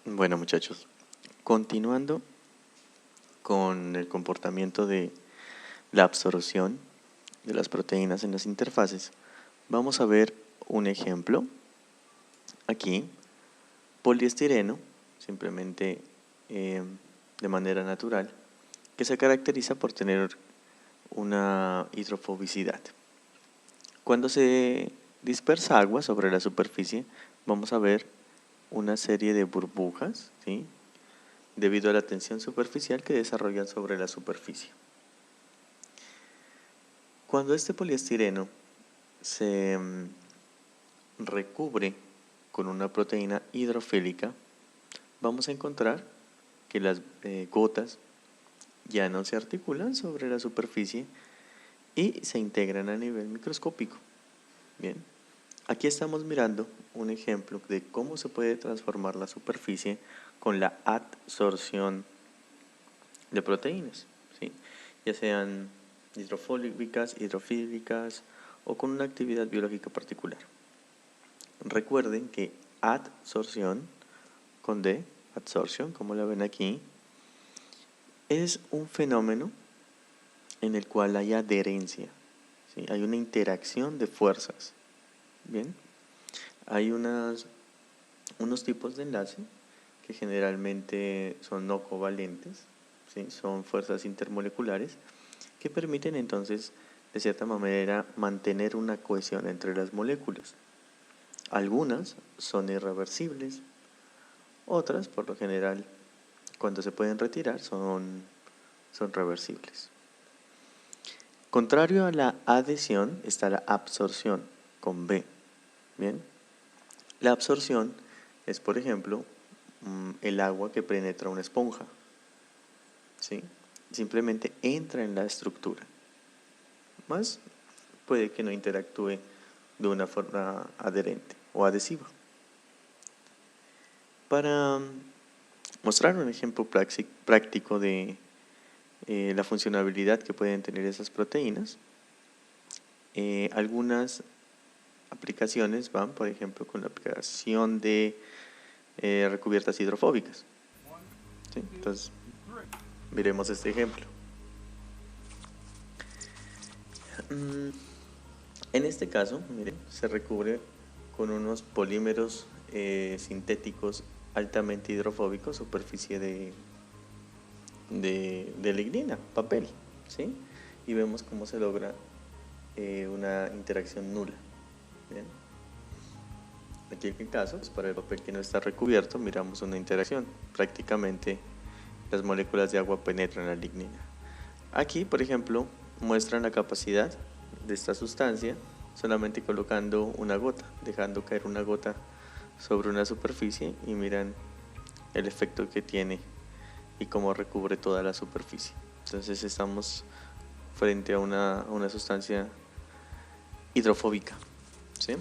Bueno, muchachos, continuando con el comportamiento de la absorción de las proteínas en las interfaces, vamos a ver un ejemplo. Aquí, poliestireno, simplemente de manera natural, que se caracteriza por tener una hidrofobicidad. Cuando se dispersa agua sobre la superficie, vamos a ver una serie de burbujas, ¿sí?, debido a la tensión superficial que desarrollan sobre la superficie. Cuando este poliestireno se recubre con una proteína hidrofílica, vamos a encontrar que las gotas ya no se articulan sobre la superficie y se integran a nivel microscópico. Bien, aquí estamos mirando un ejemplo de cómo se puede transformar la superficie con la adsorción de proteínas, ¿sí?, ya sean hidrofílicas o con una actividad biológica particular. Recuerden que adsorción con D, adsorción, como la ven aquí, es un fenómeno en el cual hay adherencia, ¿sí?, hay una interacción de fuerzas. Bien, hay unos tipos de enlace que generalmente son no covalentes, ¿sí?, son fuerzas intermoleculares que permiten entonces, de cierta manera, mantener una cohesión entre las moléculas. Algunas son irreversibles, otras, por lo general, cuando se pueden retirar, son reversibles. Contrario a la adhesión está la absorción, con B. Bien, la absorción es, por ejemplo, el agua que penetra una esponja, ¿sí?, simplemente entra en la estructura, más puede que no interactúe de una forma adherente o adhesiva. Para mostrar un ejemplo práctico de la funcionalidad que pueden tener esas proteínas, algunas aplicaciones van, por ejemplo, con la aplicación de recubiertas hidrofóbicas, ¿sí? Entonces, miremos este ejemplo. En este caso, miren, se recubre con unos polímeros sintéticos altamente hidrofóbicos, superficie de lignina, papel, ¿sí?, y vemos cómo se logra una interacción nula. Bien, aquí en el caso, para el papel que no está recubierto, miramos una interacción. Prácticamente las moléculas de agua penetran la lignina. Aquí, por ejemplo, muestran la capacidad de esta sustancia solamente colocando una gota, dejando caer una gota sobre una superficie, y miran el efecto que tiene y cómo recubre toda la superficie. Entonces estamos frente a una sustancia hidrofóbica, ¿sí?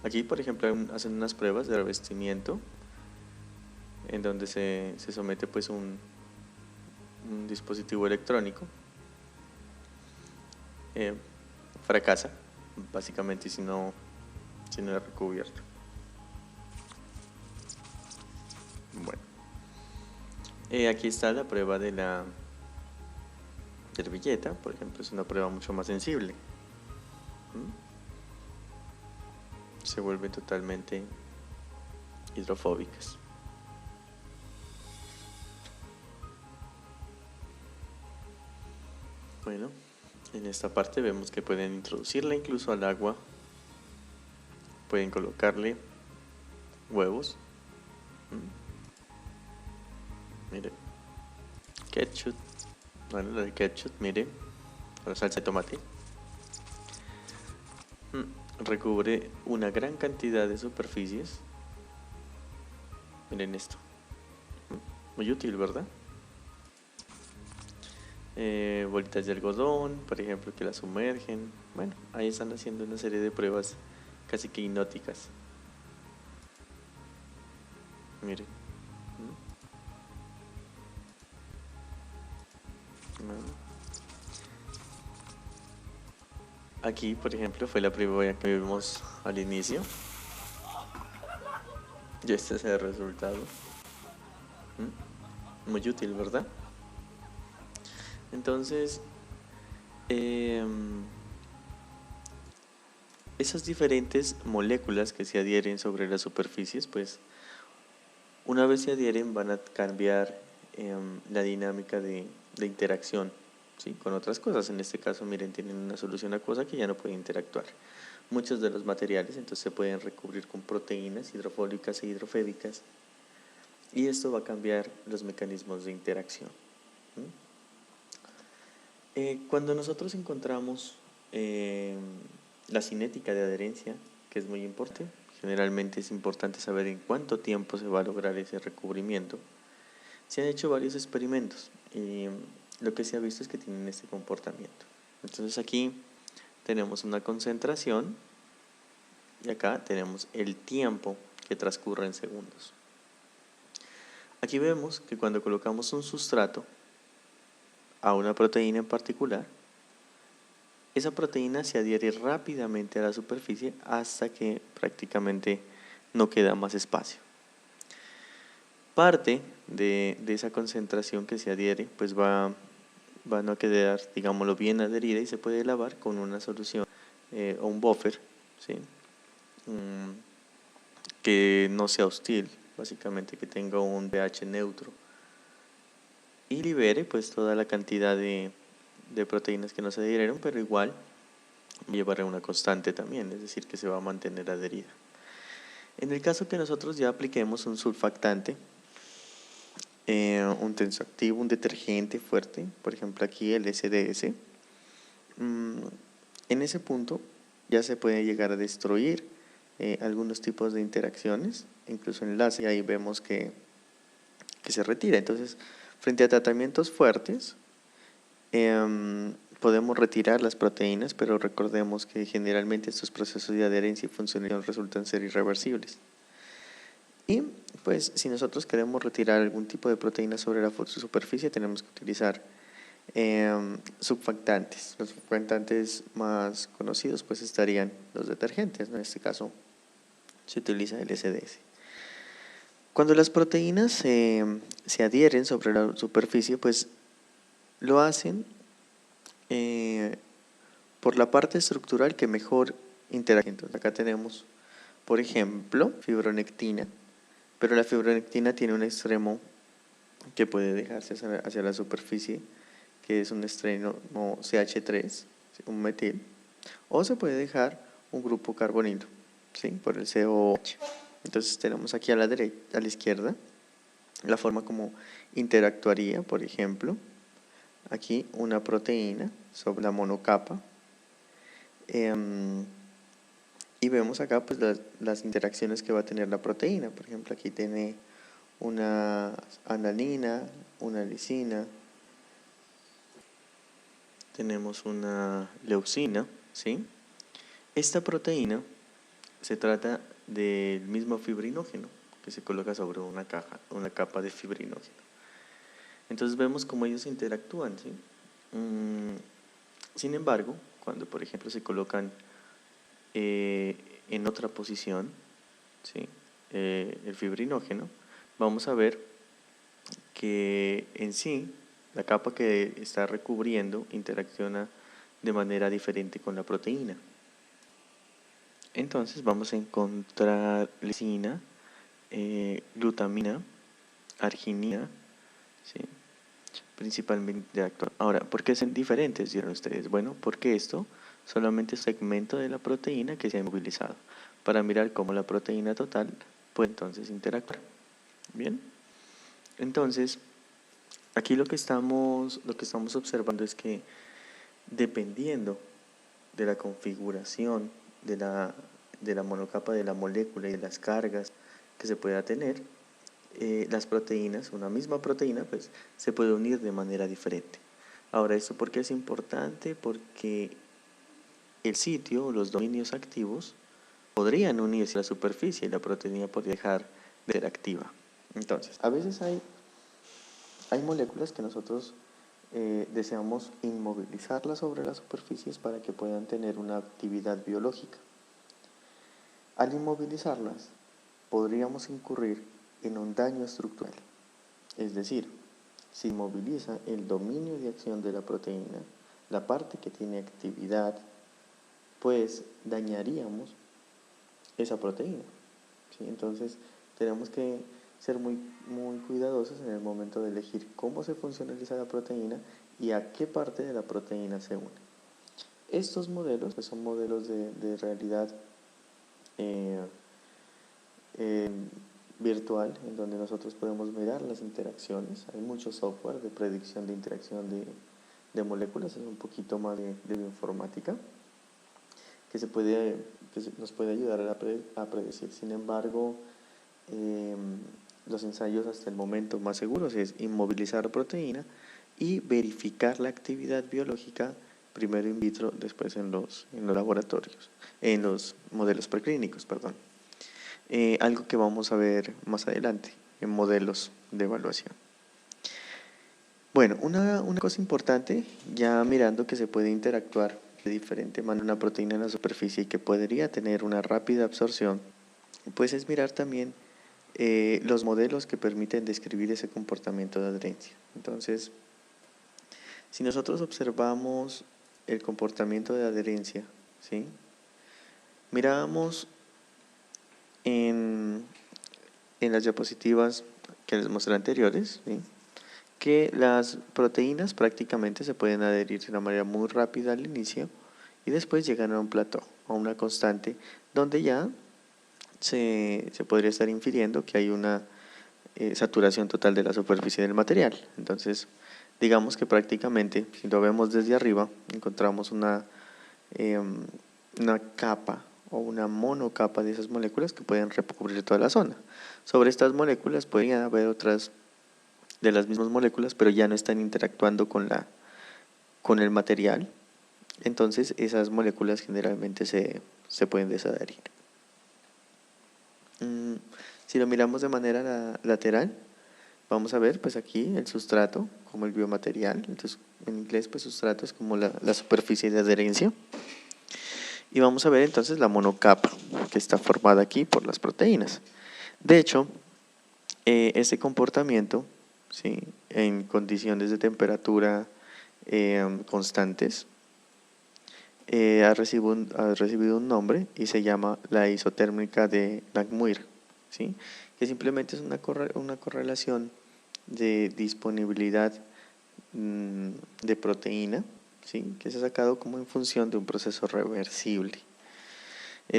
Aquí, por ejemplo, hacen unas pruebas de revestimiento en donde se somete pues un dispositivo electrónico. Fracasa básicamente si no es recubierto. Bueno, aquí está la prueba de la servilleta, por ejemplo, es una prueba mucho más sensible. Se vuelven totalmente hidrofóbicas. Bueno, en esta parte vemos que pueden introducirla incluso al agua, pueden colocarle huevos. Mire, ketchup, bueno, la de ketchup, mire, la salsa de tomate. Recubre una gran cantidad de superficies. Miren esto, muy útil, ¿verdad? Bolitas de algodón, por ejemplo, que las sumergen. Bueno, ahí están haciendo una serie de pruebas casi que hipnóticas. Miren. Aquí, por ejemplo, fue la prueba que vimos al inicio. Y este es el resultado. Muy útil, ¿verdad? Entonces, esas diferentes moléculas que se adhieren sobre las superficies, pues una vez se adhieren van a cambiar la dinámica de interacción, ¿sí?, con otras cosas. En este caso, miren, tienen una solución acuosa que ya no puede interactuar. Muchos de los materiales entonces se pueden recubrir con proteínas hidrofóbicas e hidrofébicas, y esto va a cambiar los mecanismos de interacción. Cuando nosotros encontramos la cinética de adherencia, que es muy importante, generalmente es importante saber en cuánto tiempo se va a lograr ese recubrimiento. Se han hecho varios experimentos y lo que se ha visto es que tienen este comportamiento. Entonces aquí tenemos una concentración y acá tenemos el tiempo que transcurre en segundos. Aquí vemos que cuando colocamos un sustrato a una proteína en particular, esa proteína se adhiere rápidamente a la superficie hasta que prácticamente no queda más espacio. Parte de esa concentración que se adhiere pues va a no quedar, digámoslo, bien adherida, y se puede lavar con una solución o un buffer, ¿sí?, que no sea hostil, básicamente que tenga un pH neutro y libere pues toda la cantidad de proteínas que no se adhirieron, pero igual llevará una constante también, es decir, que se va a mantener adherida. En el caso que nosotros ya apliquemos un surfactante, un tensoactivo, un detergente fuerte, por ejemplo aquí el SDS, en ese punto ya se puede llegar a destruir algunos tipos de interacciones, incluso enlace, y ahí vemos que se retira. Entonces, frente a tratamientos fuertes, podemos retirar las proteínas, pero recordemos que generalmente estos procesos de adherencia y funcionalidad resultan ser irreversibles. Y pues si nosotros queremos retirar algún tipo de proteína sobre la superficie, tenemos que utilizar subfactantes. Los subfactantes más conocidos pues estarían los detergentes, ¿no? En este caso se utiliza el SDS. Cuando las proteínas se adhieren sobre la superficie, pues lo hacen por la parte estructural que mejor interactúa. Entonces acá tenemos, por ejemplo, fibronectina, pero la fibronectina tiene un extremo que puede dejarse hacia la superficie, que es un extremo CH3, un metil, o se puede dejar un grupo carbonilo, ¿sí?, por el COH. Entonces tenemos aquí a la derecha, a la izquierda, la forma como interactuaría, por ejemplo, aquí una proteína sobre la monocapa, y vemos acá pues las interacciones que va a tener la proteína. Por ejemplo, aquí tiene una alanina, una lisina, tenemos una leucina, ¿sí? Esta proteína se trata del mismo fibrinógeno que se coloca sobre una capa de fibrinógeno. Entonces vemos cómo ellos interactúan, ¿sí? Sin embargo, cuando por ejemplo se colocan en otra posición, ¿sí?, el fibrinógeno, vamos a ver que en sí la capa que está recubriendo interacciona de manera diferente con la proteína. Entonces vamos a encontrar lisina, glutamina, arginina, ¿sí?, principalmente actúan. Ahora, ¿por qué son diferentes, dirán ustedes? Bueno, porque esto solamente es un segmento de la proteína que se ha inmovilizado, para mirar cómo la proteína total puede entonces interactuar. Bien, entonces aquí lo que estamos observando es que dependiendo de la configuración de la monocapa de la molécula y de las cargas que se pueda tener, las proteínas, una misma proteína, pues se puede unir de manera diferente. Ahora, ¿esto por qué es importante? Porque el sitio o los dominios activos podrían unirse a la superficie y la proteína podría dejar de ser activa. Entonces, a veces hay moléculas que nosotros deseamos inmovilizarlas sobre las superficies para que puedan tener una actividad biológica. Al inmovilizarlas, podríamos incurrir en un daño estructural. Es decir, si moviliza el dominio de acción de la proteína, la parte que tiene actividad, pues dañaríamos esa proteína, ¿sí? Entonces tenemos que ser muy cuidadosos en el momento de elegir cómo se funcionaliza la proteína y a qué parte de la proteína se une. Estos modelos pues, son modelos de realidad virtual, en donde nosotros podemos mirar las interacciones. Hay mucho software de predicción de interacción de moléculas, es un poquito más de bioinformática, que nos puede ayudar a predecir. Sin embargo, los ensayos hasta el momento más seguros es inmovilizar la proteína y verificar la actividad biológica, primero in vitro, después en los laboratorios, en los modelos preclínicos, perdón. Algo que vamos a ver más adelante en modelos de evaluación. Bueno, una cosa importante, ya mirando que se puede interactuar de diferente manera una proteína en la superficie y que podría tener una rápida absorción, pues es mirar también los modelos que permiten describir ese comportamiento de adherencia. Entonces, si nosotros observamos el comportamiento de adherencia, ¿sí? Miramos en las diapositivas que les mostré anteriores, ¿sí?, que las proteínas prácticamente se pueden adherir de una manera muy rápida al inicio y después llegan a un plató, a una constante, donde ya se podría estar infiriendo que hay una saturación total de la superficie del material. Entonces, digamos que prácticamente, si lo vemos desde arriba, encontramos una capa o una monocapa de esas moléculas que pueden recubrir toda la zona. Sobre estas moléculas podrían haber otras de las mismas moléculas, pero ya no están interactuando con el material. Entonces esas moléculas generalmente se pueden desadherir. Si lo miramos de manera lateral, vamos a ver pues aquí el sustrato como el biomaterial. Entonces en inglés pues sustrato es como la superficie de adherencia. Y vamos a ver entonces la monocapa que está formada aquí por las proteínas. De hecho, este comportamiento, ¿sí?, en condiciones de temperatura constantes, ha recibido un nombre y se llama la isotérmica de Langmuir, ¿sí?, que simplemente es una correlación de disponibilidad de proteína, ¿sí?, que se ha sacado como en función de un proceso reversible.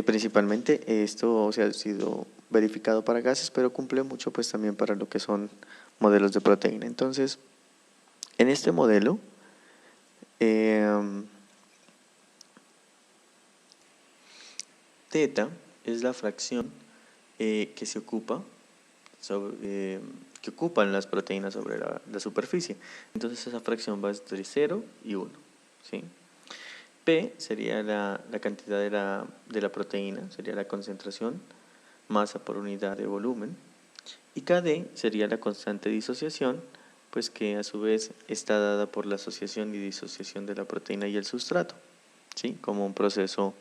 Principalmente esto ha sido verificado para gases, pero cumple mucho pues también para lo que son modelos de proteína. Entonces, en este modelo, teta es la fracción que ocupan las proteínas sobre la superficie. Entonces esa fracción va entre 0 y 1, ¿sí? P sería la cantidad de la proteína, sería la concentración, masa por unidad de volumen, y Kd sería la constante de disociación, pues que a su vez está dada por la asociación y disociación de la proteína y el sustrato, ¿sí?, como un proceso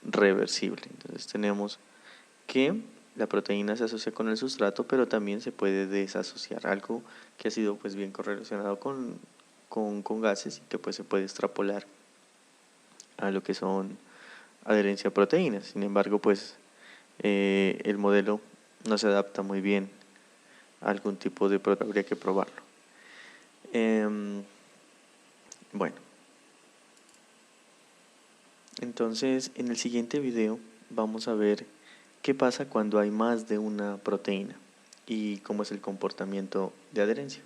reversible. Entonces tenemos que la proteína se asocia con el sustrato, pero también se puede desasociar, algo que ha sido pues bien correlacionado con gases y que pues se puede extrapolar a lo que son adherencia a proteínas. Sin embargo, pues el modelo no se adapta muy bien a algún tipo de proteína, habría que probarlo. Bueno, entonces en el siguiente video vamos a ver qué pasa cuando hay más de una proteína y cómo es el comportamiento de adherencia.